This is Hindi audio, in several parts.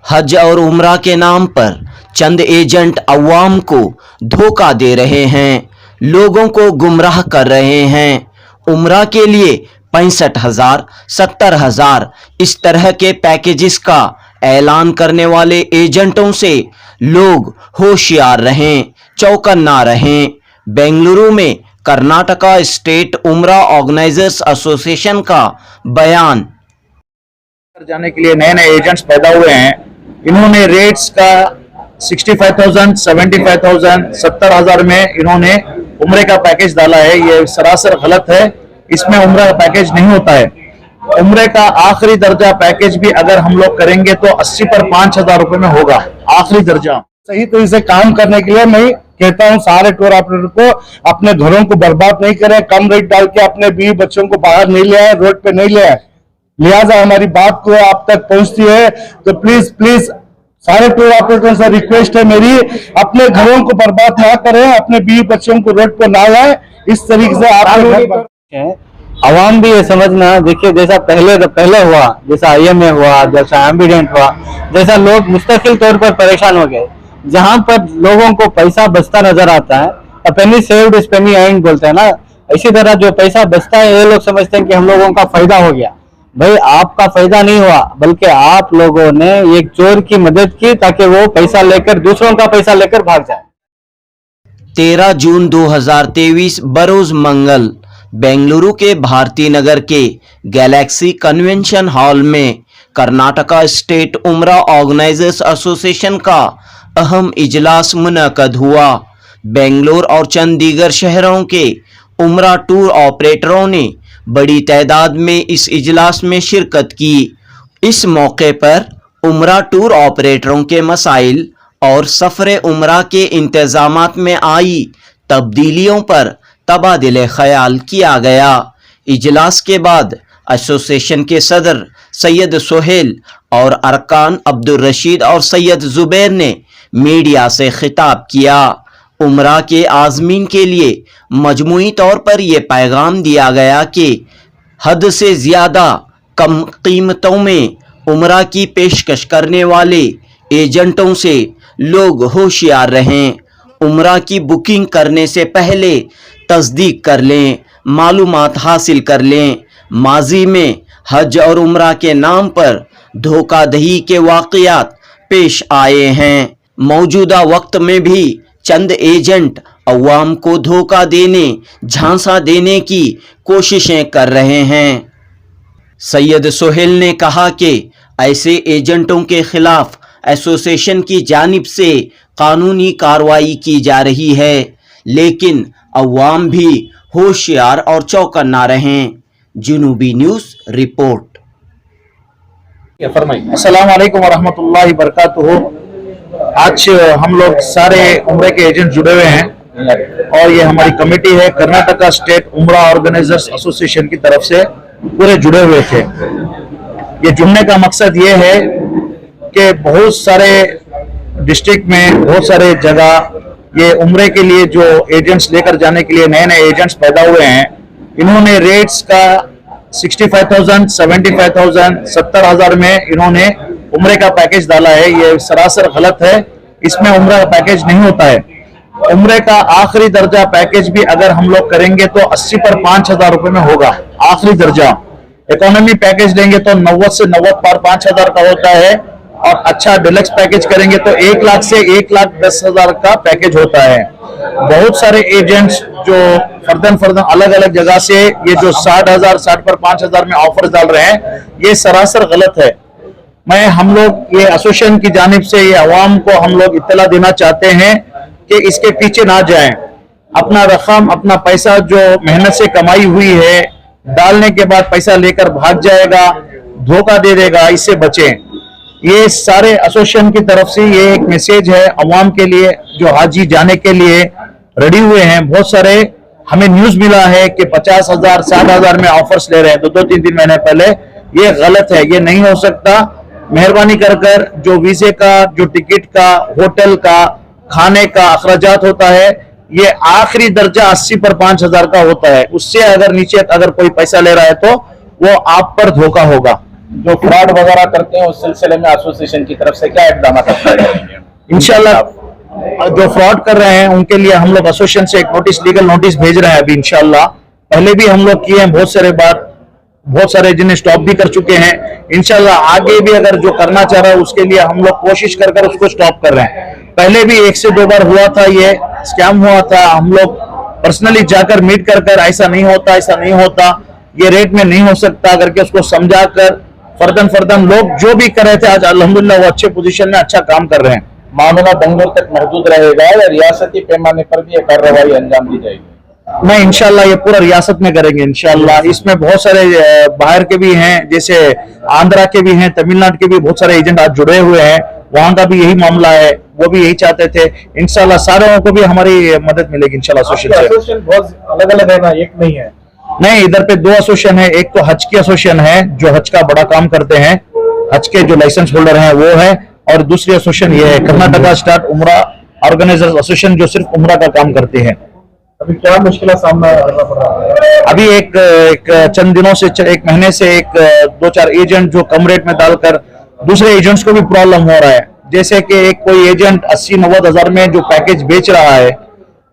हज और उम्रा के नाम पर चंद एजेंट अवाम को धोखा दे रहे हैं, लोगों को गुमराह कर रहे हैं। उम्रा के लिए 65,000, 70,000 इस तरह के पैकेजेस का ऐलान करने वाले एजेंटों से लोग होशियार रहें, चौकन्ना रहें। बेंगलुरु में कर्नाटका स्टेट उम्रा ऑर्गेनाइजर्स एसोसिएशन का बयान। जाने के लिए नए नए एजेंट्स पैदा हुए हैं। इन्होंने रेट्स का 65,000, 75,000, 70,000 में इन्होंने उम्रे का पैकेज डाला है। ये सरासर गलत है। इसमें उम्रे का पैकेज नहीं होता है। उम्रे का आखिरी दर्जा पैकेज भी अगर हम लोग करेंगे तो 80 पर 5,000 रुपए में होगा आखिरी दर्जा। सही तो इसे काम करने के लिए मैं कहता हूँ सारे टूर ऑपरेटर को अपने घरों को बर्बाद नहीं करें, कम रेट डाल के अपने बीवी बच्चों को बाहर नहीं ले आए, रोड पे नहीं ले आए। लिहाजा हमारी बात को आप तक पहुंचती है तो प्लीज प्लीज सारे टूर ऑपरेटर से रिक्वेस्ट है मेरी, अपने घरों को बर्बाद ना करें, अपने बीवी बच्चों को रोड पे ना लाए। इस तरीके से आप आवाम भी ये समझना, देखिए जैसा पहले हुआ, जैसा IMA हुआ, जैसा एम्बिडेंट हुआ, जैसा लोग मुस्तकिल तौर पर परेशान हो गए, जहां पर लोगों को पैसा बचता नजर आता है, अ पेनी सेव्ड इज पेनी अर्न्ड बोलते हैं ना, इसी तरह जो पैसा बचता है ये लोग समझते हैं कि हम लोगों का फायदा हो गया। भाई आपका फायदा नहीं हुआ, बल्कि आप लोगों ने एक चोर की मदद की ताकि वो पैसा लेकर दूसरों का पैसा लेकर भाग जाए। 13 जून 2023 बरोज मंगल बेंगलुरु के भारती नगर के गैलेक्सी कन्वेंशन हॉल में कर्नाटका स्टेट उम्रा ऑर्गेनाइजर्स एसोसिएशन का अहम इजलास मुनक्कद हुआ। बेंगलोर और चंद दीगर शहरों के उम्रा टूर ऑपरेटरों ने बड़ी तादाद में इस इजलास में शिरकत की। इस मौके पर उम्रा टूर ऑपरेटरों के मसाइल और सफ़र उम्रा के इंतज़ामात में आई तब्दीलियों पर तबादिले ख्याल किया गया। इजलास के बाद एसोसिएशन के सदर सैयद सोहेल और अरकान अब्दुल रशीद और सैयद जुबैर ने मीडिया से खिताब किया। उम्रा के आज़मीन के लिए मजमूई तौर पर यह पैगाम दिया गया कि हद से ज़्यादा कम कीमतों में उम्रा की पेशकश करने वाले एजेंटों से लोग होशियार रहें। उम्रा की बुकिंग करने से पहले तस्दीक कर लें, मालूमात हासिल कर लें। माजी में हज और उम्रा के नाम पर धोखाधड़ी के वाक़यात पेश आए हैं। मौजूदा वक्त में भी चंद एजेंट अवाम को धोखा देने, झांसा देने की कोशिशें कर रहे हैं। सैयद सोहेल ने कहा कि ऐसे एजेंटों के खिलाफ एसोसिएशन की जानिब से कानूनी कार्रवाई की जा रही है, लेकिन अवाम भी होशियार और चौकन्ना रहें। जुनूबी न्यूज़ रिपोर्ट। अस्सलाम वालेकुम वरहमतुल्लाहि वबरकातुहू। आज हम लोग सारे उम्रे के एजेंट जुड़े हुए हैं और ये हमारी कमेटी है कर्नाटका स्टेट उम्रा ऑर्गेनाइजर्स एसोसिएशन की तरफ से पूरे जुड़े हुए थे। ये जुड़ने का मकसद ये है कि बहुत सारे डिस्ट्रिक्ट में बहुत सारे जगह ये उम्रे के लिए जो एजेंट्स लेकर जाने के लिए नए नए एजेंट्स पैदा हुए हैं, इन्होंने रेट्स का 65,000, 75,000, 70,000 में इन्होंने उम्रे का पैकेज डाला है। ये सरासर गलत है। इसमें उम्रे का पैकेज नहीं होता है। उम्रे का आखिरी दर्जा पैकेज भी अगर हम लोग करेंगे तो 80 पर 5,000 रुपए में होगा आखिरी दर्जा। इकोनॉमी पैकेज लेंगे तो 90 से 90 पर 5,000 का होता है और अच्छा डिलक्स पैकेज करेंगे तो 1 लाख से 1,10,000 का पैकेज होता है। बहुत सारे एजेंट्स जो फर्दन अलग अलग जगह से ये जो 60,000, 60 पर 5,000 में ऑफर्स डाल रहे हैं, ये सरासर गलत है। मैं हम लोग ये एसोसिएशन की जानिब से ये अवाम को हम लोग इत्तला देना चाहते हैं कि इसके पीछे ना जाएं। अपना रकम, अपना पैसा जो मेहनत से कमाई हुई है डालने के बाद पैसा लेकर भाग जाएगा, धोखा दे देगा, इससे बचें। ये सारे एसोसिएशन की तरफ से ये एक मैसेज है अवाम के लिए जो हाजी जाने के लिए रेडी हुए हैं। बहुत सारे हमें न्यूज मिला है कि 50,000, 60,000 में ऑफर्स ले रहे हैं 2-3 महीने पहले। ये गलत है, ये नहीं हो सकता। मेहरबानी कर जो वीजे का, जो टिकट का, होटल का, खाने का अखराजात होता है, ये आखिरी दर्जा 80 पर 5,000 का होता है। उससे अगर नीचे अगर कोई पैसा ले रहा है तो वो आप पर धोखा होगा। जो फ्रॉड वगैरह करते हैं उस सिलसिले में एसोसिएशन की तरफ से क्या इकदाम करेंगे? इंशाल्लाह जो फ्रॉड कर रहे हैं उनके लिए हम लोग एसोसिएशन से एक नोटिस, लीगल नोटिस भेज रहे हैं अभी इंशाल्लाह। पहले भी हम लोग किए हैं बहुत सारे बार, बहुत सारे जिन्हें स्टॉप भी कर चुके हैं। इंशाल्लाह आगे भी अगर जो करना चाह रहा है उसके लिए हम लोग कोशिश कर कर उसको स्टॉप कर रहे हैं। पहले भी 1 से 2 बार हुआ था, ये स्कैम हुआ था। हम लोग पर्सनली जाकर मीट कर कर ऐसा नहीं होता, ऐसा नहीं होता, ये रेट में नहीं हो सकता करके उसको समझा कर फर्दन लोग जो भी कर रहे थे आज अल्हम्दुलिल्लाह वो अच्छे पोजीशन में अच्छा काम कर रहे हैं। मामला बेंगलोर तक महदूद रहेगा या रियासती पैमाने पर भी ये कार्रवाई अंजाम दी जाएगी? नहीं, इंशाल्लाह ये पूरा रियासत में करेंगे इंशाल्लाह। इसमें बहुत सारे बाहर के भी हैं, जैसे आंध्रा के भी हैं, तमिलनाडु के भी बहुत सारे एजेंट आज जुड़े हुए हैं। वहां का भी यही मामला है, वो भी यही चाहते थे। इंशाल्लाह सारों को भी हमारी मदद मिलेगी इंशाल्लाह एसोसिएशन से। बहुत अलग अलग है ना, एक नहीं है? नहीं, इधर पे 2 एसोसिएशन है। एक तो हज की एसोसिएशन है जो हज का बड़ा काम करते हैं, हज के जो लाइसेंस होल्डर हैं वो है, और दूसरी एसोसिएशन ये है कर्नाटका स्टेट उम्रा ऑर्गेनाइजर्स एसोसिएशन जो सिर्फ उम्रा का काम करते हैं। अभी क्या मुश्किल सामना करना पड़ रहा है? अभी एक चंद दिनों से, 1 महीने से 2-4 एजेंट जो कम रेट में डालकर दूसरे एजेंट्स को भी प्रॉब्लम हो रहा है। जैसे कि एक कोई एजेंट 80-90 हजार में जो पैकेज बेच रहा है,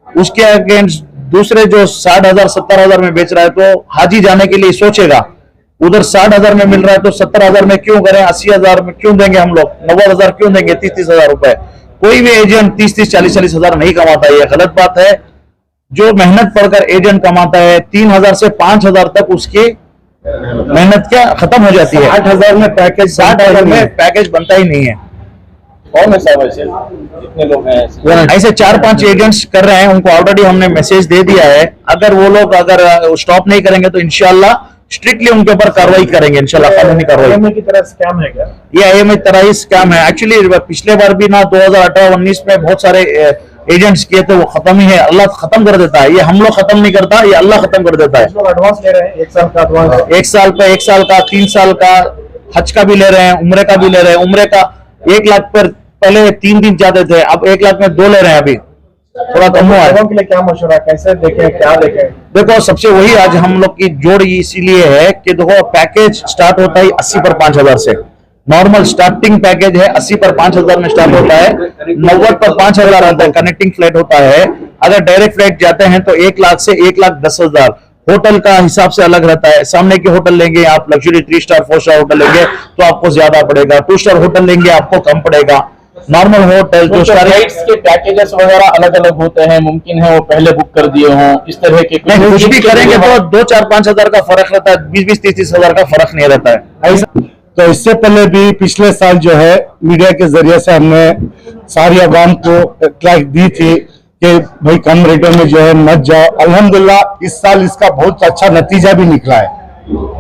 उसके अगेंस्ट दूसरे जो 60,000-70,000 में बेच रहा है, तो हाजी जाने के लिए सोचेगा उधर 60,000 में मिल रहा है तो 70,000 में क्यों करें, 80,000 में क्यों देंगे हम लोग, 90,000 क्यों देंगे, 30-30 हजार रुपए। कोई भी एजेंट 30-30, 40-40 हजार नहीं कमाता है, ये गलत बात है। जो मेहनत पढ़कर एजेंट कमाता है 3,000 से 5,000 तक उसकी मेहनत क्या खत्म हो जाती है। 60,000 में पैकेज, 60,000 में पैकेज बनता ही नहीं है। कौन है साहब ऐसे जितने लोग हैं ऐसे 4-5 एजेंट्स कर रहे हैं, उनको ऑलरेडी हमने मैसेज दे दिया है। अगर वो लोग अगर स्टॉप नहीं करेंगे तो इंशाल्लाह स्ट्रिक्टली उनके ऊपर कार्रवाई करेंगे इंशाल्लाह, कानूनी कार्रवाई। की तरह स्कैम है क्या ये आईएमए तरह ही स्कैम है। एक्चुअली पिछले बार भी ना 2018-19 में बहुत सारे एजेंट्स किए थे, वो खत्म ही है। अल्लाह खत्म कर देता है, ये हम लोग खत्म नहीं करता, ये अल्लाह खत्म कर देता है। एडवांस ले रहे हैं 1 साल का एडवांस, 1 साल पे 1 साल का, 3 साल का, हज का भी ले रहे हैं, उम्रे का भी ले रहे हैं। उम्रे का 1 लाख पर पहले 3 दिन जाते थे, अब 1 लाख में 2 ले रहे हैं। अभी थोड़ा कम हुआ है। लोगों के लिए क्या मशवरा, कैसे देखें, क्या देखें? देखो, सबसे वही आज हम लोग की जोड़ इसीलिए है कि देखो पैकेज स्टार्ट होता है 80 पर 5,000 से। नॉर्मल स्टार्टिंग पैकेज है 80 पर 5,000 में स्टार्ट होता है, 90 पर 5,000 आता है। कनेक्टिंग फ्लाइट होता है। अगर डायरेक्ट फ्लाइट जाते हैं तो 1 लाख से 1,10,000। होटल का हिसाब से अलग रहता है। सामने के होटल लेंगे आप, लग्जरी 3 स्टार 4 स्टार होटल लेंगे तो आपको ज्यादा पड़ेगा, 2 स्टार होटल लेंगे आपको कम पड़ेगा। नॉर्मल होटल जो फ्लाइट्स के पैकेजेस वगैरह अलग अलग होते हैं, मुमकिन है वो पहले बुक कर दिए हों, इस तरह के कुछ भी करेंगे तो 2-4-5 हजार का फर्क रहता है, 20-30 हजार का फर्क नहीं रहता है। तो इससे पहले भी पिछले साल जो है मीडिया के जरिए से हमने सारी आवाम को इत्तला दी थी कि भाई कम रेटों में जो है मत जाओ। अल्हम्दुलिल्लाह इस साल इसका बहुत अच्छा नतीजा भी निकला है।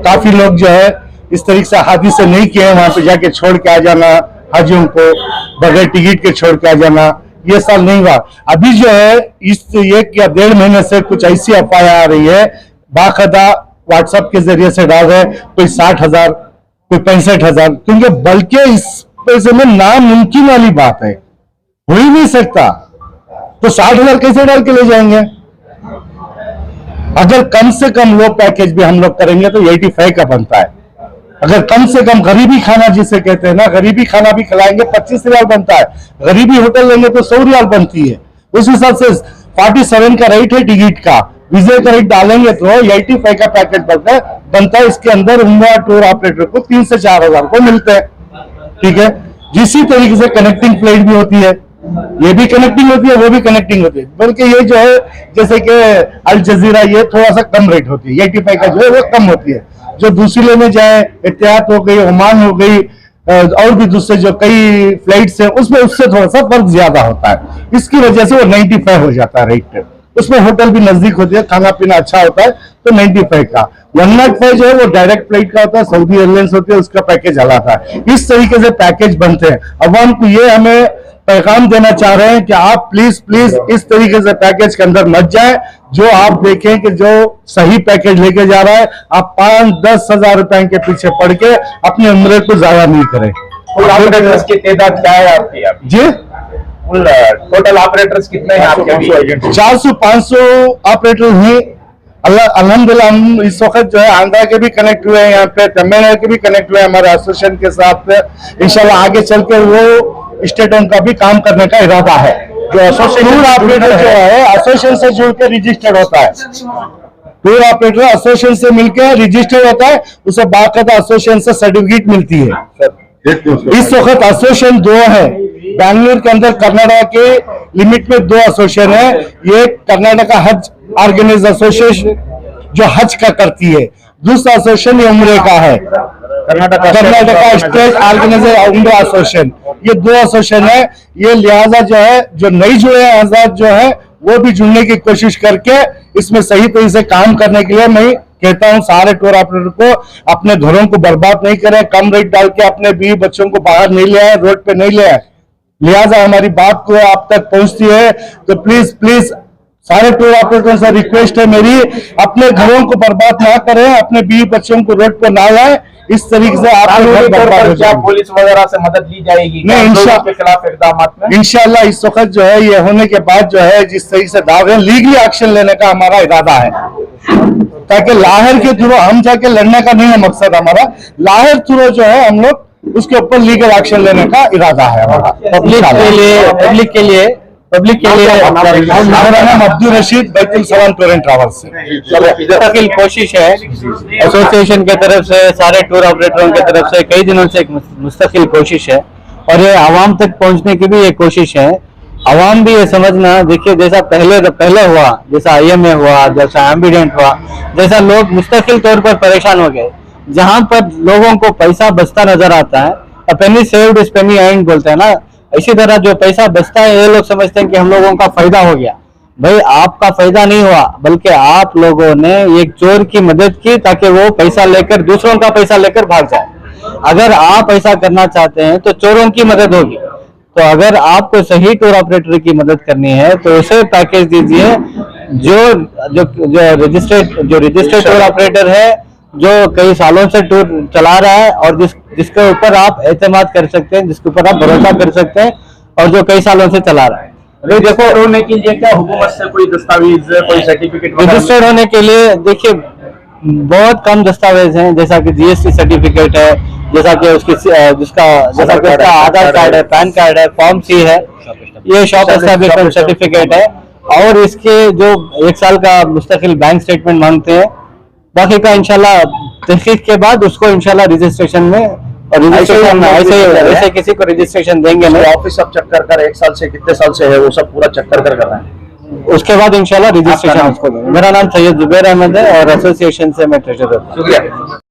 काफी लोग जो है इस तरीके से हादी से नहीं किए, वहां पे जाके छोड़ के आ जाना, हाजियों को बगैर टिकट के छोड़ के आ जाना, ये साल नहीं हुआ। अभी जो है इस 1 या 1.5 महीने से कुछ ऐसी अफवाह आ रही है, बाकायदा व्हाट्सएप के जरिए से डाल रहे, कोई 60,000, कोई 65,000, क्योंकि बल्कि इस पैसे में नामुमकिन वाली बात है, हो ही नहीं सकता। तो 60,000 कैसे डाल के ले जाएंगे? अगर कम से कम लो पैकेज भी हम लोग करेंगे तो 85 का बनता है। अगर कम से कम गरीबी खाना जिसे कहते हैं ना, गरीबी खाना भी खिलाएंगे 25 रियाल बनता है। गरीबी होटल लेंगे तो 100 रियाल बनती है। उस हिसाब से 47 का रेट है टिकट का, वीजा का रेट डालेंगे तो 85 का पैकेज बनता है। इसके अंदर उम्रा टूर ऑपरेटर को 3 से 4 हजार को मिलते हैं। ठीक है, जिसी तरीके से कनेक्टिंग फ्लाइट भी होती है, ये भी कनेक्टिंग होती है, वो भी कनेक्टिंग होती है। बल्कि ये जो है जैसे कि अल जजीरा, ये थोड़ा सा कम रेट होती है, 85 का जो है वो कम होती है। जो दूसरे में जाए, एहतियात हो गई, ओमान हो गई, और भी दूसरे जो कई फ्लाइट्स है उसमें उससे थोड़ा सा फर्क ज्यादा होता है। इसकी वजह से वो 95 हो जाता है रेट। उसमें होटल भी नजदीक होती है, खाना पीना अच्छा होता है, तो 95 का। 105 जो है वो डायरेक्ट फ्लाइट का होता है, सऊदी एयरलाइंस होती है, उसका पैकेज अलग है। इस तरीके से पैकेज बनते हैं। अवाम को ये हमें पैगाम देना चाह रहे हैं कि आप प्लीज इस तरीके से पैकेज के अंदर मत जाए। जो आप देखें कि जो सही पैकेज लेके जा रहा है, आप 5-10 हजार रुपए के पीछे पड़ के अपने उम्र को जाया नहीं करें। ऑपरेटर्स की तादाद क्या है आपकी? जी, टोटल ऑपरेटर्स कितने हैं आपके? 400-500 ऑपरेटर हैं अल्लाह अल्हम्दुलिल्लाह हम इस वक्त जो है आंध्रा के भी कनेक्ट हुए हैं, यहाँ पे तमिलनाडु के भी कनेक्ट हुए हैं हमारे एसोसिएशन के साथ। इंशाल्लाह आगे चल के वो स्टेटों का भी काम करने का इरादा है। जो एसोसिएशन टूर ऑपरेटर जो है एसोसिएशन से जुड़ के रजिस्टर्ड होता है, टूर ऑपरेटर एसोसिएशन से मिलकर रजिस्टर्ड होता है, उसे बाकायदा एसोसिएशन से सर्टिफिकेट मिलती है। इस वक्त एसोसिएशन 2 है बैंगलोर के अंदर, कर्नाटक के लिमिट में 2 एसोसिएशन है। ये कर्नाटका हज ऑर्गेनाइज एसोसिएशन जो हज का करती है, दूसरा एसोसिएशन ये उम्रे का है, कर्नाटका स्टेट ऑर्गेनाइजर उम्रा एसोसिएशन। ये 2 एसोसिएशन है। ये लिहाजा जो है जो नहीं जुड़े हैं आजाद जो है वो भी जुड़ने की कोशिश करके इसमें सही तरीके से काम करने के लिए मैं कहता हूं सारे टूर ऑपरेटर को अपने घरों को बर्बाद नहीं करें, कम रेट डाल के अपने बीवी बच्चों को बाहर नहीं ले आए, रोड पे नहीं ले आए। लिहाजा हमारी बात को आप तक पहुंचती है तो प्लीज प्लीज सारे टूर ऑपरेटर से रिक्वेस्ट है मेरी, अपने घरों को बर्बाद ना करें, अपने बीवी बच्चों को रोड पर ना लाए। इस तरीके से आप क्या पुलिस वगैरह से मदद ली जाएगी नहीं, इंशाल्लाह के खिलाफ इकदाम में? इंशाल्लाह इस वक्त जो है ये होने के बाद जो है जिस तरीके से दावे लीगली एक्शन लेने का हमारा इरादा है, ताकि लाहर के थ्रू हम जाके लड़ने का नहीं है मकसद हमारा, लाहर थ्रू जो है हम लोग उसके ऊपर लीगल एक्शन लेने का इरादा है हमारा। पब्लिक के लिए मेरा नाम अब्दुल रशीद बैतुल सलाम टूर एंड ट्रैवल्स से। मुस्तकिल कोशिश है एसोसिएशन के तरफ से, सारे टूर ऑपरेटरों की तरफ से कई दिनों से एक मुस्तकिल कोशिश है और ये आवाम तक पहुंचने की भी एक कोशिश है। आवाम भी ये समझना, देखिए जैसा पहले हुआ, जैसा IMA हुआ, जैसा एम्बिडेंट हुआ, जैसा लोग मुस्तकिल तौर पर परेशान हो गए, जहां पर लोगों को पैसा बचता नजर आता है, पेनी सेव्ड इज पेनी अर्न्ड बोलते हैं ना, इसी तरह जो पैसा बचता है ये लोग समझते हैं कि हम लोगों का फायदा हो गया। भाई आपका फायदा नहीं हुआ, बल्कि आप लोगों ने एक चोर की मदद की ताकि वो पैसा लेकर दूसरों का पैसा लेकर भाग जाए। अगर आप ऐसा करना चाहते हैं तो चोरों की मदद होगी। तो अगर आपको सही टूर ऑपरेटर की मदद करनी है तो उसे पैकेज दीजिए जो रजिस्टर्ड टूर ऑपरेटर है, जो कई सालों से टूर चला रहा है और जिसके ऊपर आप एतमाद कर सकते हैं, जिसके ऊपर आप भरोसा कर सकते हैं और जो कई सालों से चला रहा है। अरे देखो होने के लिए क्या हुकूमत से कोई दस्तावेज, कोई सर्टिफिकेट रजिस्टर्ड होने के लिए देखिए बहुत कम दस्तावेज हैं, जैसा कि GST सर्टिफिकेट है, जैसा कि उसका आधार कार्ड है, पैन कार्ड है, फॉर्म C है, ये शॉप एस्टैब्लिशमेंट सर्टिफिकेट है और इसके जो 1 साल का मुस्तकिल बैंक स्टेटमेंट मांगते हैं। बाकी का इंशाल्लाह तहकीक के बाद उसको इंशाल्लाह रजिस्ट्रेशन में और रजिस्ट्रेशन ऐसे किसी को रजिस्ट्रेशन देंगे नहीं। ऑफिस सब चक्कर कर 1 साल से कितने साल से है वो सब पूरा चक्कर कर रहा है, उसके बाद इंशाल्लाह रजिस्ट्रेशन उसको देंगे। मेरा नाम सैयद जुबैर अहमद है और एसोसिएशन से मैं ट्रेजरर हूं। शुक्रिया।